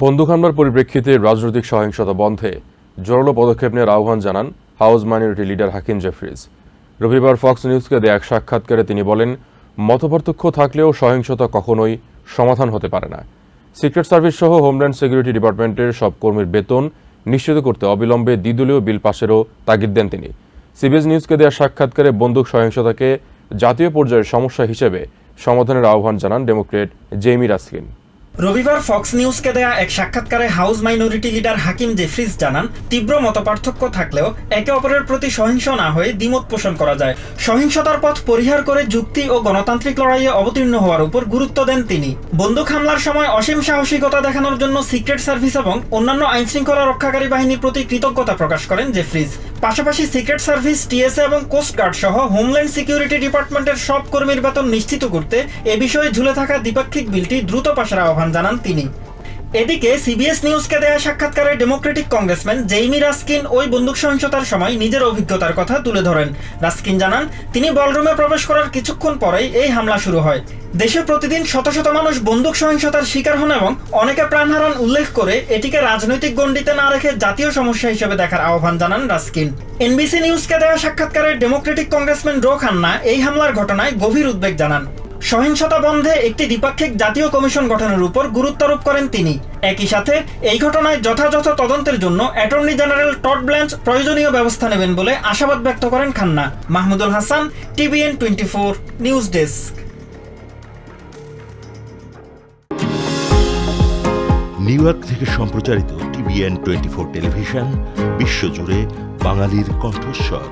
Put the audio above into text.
বন্দুক হামলার পরিপ্রেক্ষিতে রাজনৈতিক সহিংসতা বন্ধে জোরালো পদক্ষেপ নেওয়ার আহ্বান জানান হাউস মাইনরিটি লিডার হাকিম জেফ্রিজ। রবিবার ফক্স নিউজকে দেয়া এক সাক্ষাৎকারে তিনি বলেন, মতপার্থক্য থাকলেও সহিংসতা কখনোই সমাধান হতে পারে না। সিক্রেট সার্ভিস সহ হোমল্যান্ড সিকিউরিটি ডিপার্টমেন্টের সব কর্মীর বেতন নিশ্চিত করতে অবিলম্বে দ্বিদলীয় বিল পাশেরও তাগিদ দেন তিনি। সিবিএস নিউজকে দেয়া সাক্ষাৎকারে বন্দুক সহিংসতাকে জাতীয় পর্যায়ের সমস্যা হিসেবে সমাধানের আহ্বান জানান ডেমোক্রেট জেইমি রাস্কিন। রবিবার ফক্স নিউজকে দেয়া এক সাক্ষাৎকারে হাউস মাইনরিটি লিডার হাকিম জেফ্রিজ জানান, তীব্র মতপার্থক্য থাকলেও একে অপরের প্রতি সহিংস না হয়ে দ্বিমত পোষণ করা যায়। সহিংসতার পথ পরিহার করে যুক্তি ও গণতান্ত্রিক লড়াইয়ে অবতীর্ণ হওয়ার উপর গুরুত্ব দেন তিনি। বন্দুক হামলার সময় অসীম সাহসিকতা দেখানোর জন্য সিক্রেট সার্ভিস এবং অন্যান্য আইনশৃঙ্খলা রক্ষাকারী বাহিনীর প্রতি কৃতজ্ঞতা প্রকাশ করেন জেফ্রিজ। পাশাপাশি সিক্রেট সার্ভিস, টিএসএ এবং কোস্ট গার্ড সহ হোমল্যান্ড সিকিউরিটি ডিপার্টমেন্টের সব কর্মীর বেতন নিশ্চিত করতে এ বিষয়ে ঝুলে থাকা দ্বিপাক্ষিক বিলটি দ্রুত পাশের আহ্বান জানান তিনি। এদিকে সিবিএস নিউজকে দেয়া সাক্ষাৎকারে ডেমোক্রেটিক কংগ্রেসম্যান জেইমি রাস্কিন ওই বন্দুক সহিংসতার সময় নিজের অভিজ্ঞতার কথা তুলে ধরেন। রাস্কিন জানান, তিনি বলরুমে প্রবেশ করার কিছুক্ষণ পরেই এই হামলা শুরু হয়। দেশে প্রতিদিন শত শত মানুষ বন্দুক সহিংসতার শিকার হন এবং অনেকে প্রাণ হারান উল্লেখ করে এটিকে রাজনৈতিক গণ্ডিতে না রেখে জাতীয় সমস্যা হিসেবে দেখার আহ্বান জানান রাস্কিন। এনবিসি নিউজকে দেয়া সাক্ষাৎকারে ডেমোক্রেটিক কংগ্রেসম্যান রো খান্না এই হামলার ঘটনায় গভীর উদ্বেগ জানান। সহিংসতা বন্ধে একটি দ্বিপাক্ষিক জাতীয় কমিশন গঠনের উপর গুরুত্বারোপ করেন তিনি। একই সাথে এই ঘটনায় যথাযথ তদন্তের জন্য অ্যাটর্নি জেনারেল টড ব্ল্যাঞ্চ প্রয়োজনীয় ব্যবস্থা নেবেন বলে আশাবাদ ব্যক্ত করেন Khanna. Mahmudul Hasan, TVN 24 news desk. New York থেকে সম্প্রচারিত টিভিএন 24 টেলিভিশন বিশ্বজুড়ে বাঙালির কণ্ঠস্বর।